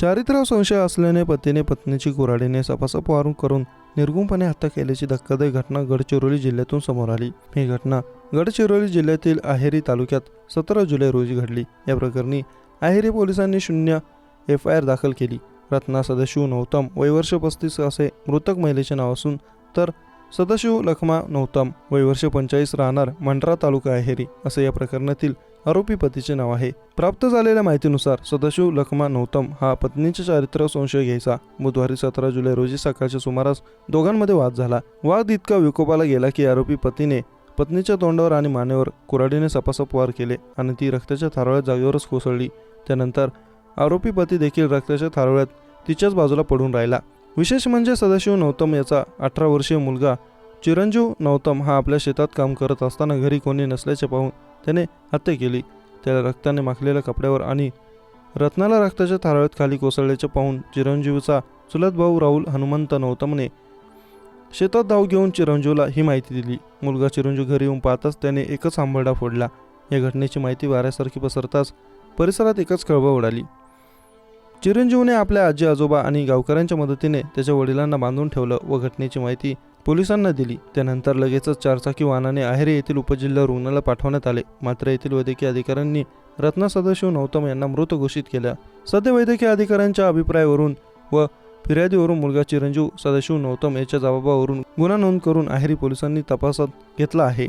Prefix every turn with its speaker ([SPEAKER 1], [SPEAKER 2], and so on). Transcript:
[SPEAKER 1] चारित्र्यावर संशय असल्याने पतीने पत्नीची कुऱ्हाडीने सपासप मारून करून निर्गुणपणे हत्या केल्याची धक्कादायक घटना गडचिरोली जिल्ह्यातून समोर आली। ही घटना गडचिरोली जिल्ह्यातील अहेरी तालुक्यात 17 जुलै रोजी घडली। या प्रकरणी अहेरी पोलिसांनी 0 FIR दाखल केली। रत्ना सदाशिव नौतम वय वर्ष 35 असे मृतक महिलेचे नाव असून तर सदाशिव लखमा नौतम वय वर्ष 45 राहणार मंडरा तालुका अहेरी असे या प्रकरणातील आरोपी पतीचे नाव आहे। प्राप्त झालेल्या माहितीनुसार सदाशिव लखमा नौतम हा पत्नीच्या चारित्र्यावर संशय घ्यायचा। बुधवारी 17 जुलै रोजी सकाळच्या सुमारास दोघांमध्ये वाद झाला। वाद इतका विकोपाला गेला की आरोपी पतीने पत्नीच्या तोंडावर आणि मानेवर कुऱ्हाडीने सपासप वार केले आणि ती रक्ताच्या थारोळ्यात जागेवरच कोसळली। त्यानंतर आरोपी पती देखील रक्ताच्या थारोळ्यात तिच्याच बाजूला पडून राहिला। विशेष म्हणजे सदाशिव नौतम याचा 18 वर्षीय मुलगा चिरंजीव नौतम हा आपल्या शेतात काम करत असताना घरी कोणी नसल्याचे पाहून त्याने हत्या केली। त्याला रक्ताने माखलेल्या कपड्यावर आणि रत्नाला रक्ताच्या थारोळ्यात खाली कोसळल्याचे पाहून चिरंजीवचा चुलत भाऊ राहुल हनुमंत नौतमने शेतात धाव घेऊन चिरंजीवला ही माहिती दिली। मुलगा चिरंजीव घरी येऊन पाहताच त्याने एकच आंबरडा फोडला। या घटनेची माहिती वाऱ्यासारखी पसरताच परिसरात एकच खळबळ उडाली। चिरंजीवने आपल्या आजी आजोबा आणि गावकऱ्यांच्या मदतीने त्याच्या वडिलांना बांधून ठेवलं व घटनेची माहिती पोलिसांना दिली। त्यानंतर लगेचच 4 चाकी वाहनाने अहेरी येथील उपजिल्हा रुग्णालयात पाठवण्यात आले। मात्र येथील वैद्यकीय अधिकाऱ्यांनी रत्ना सदाशिव नौतम यांना मृत घोषित केलं। सध्या वैद्यकीय अधिकाऱ्यांच्या अभिप्रायावरून व फिर्यादीवरून मुलगा चिरंजीव सदाशिव नौतम याच्या जबाबावरून गुन्हा नोंद करून अहेरी पोलिसांनी तपासात घेतला आहे।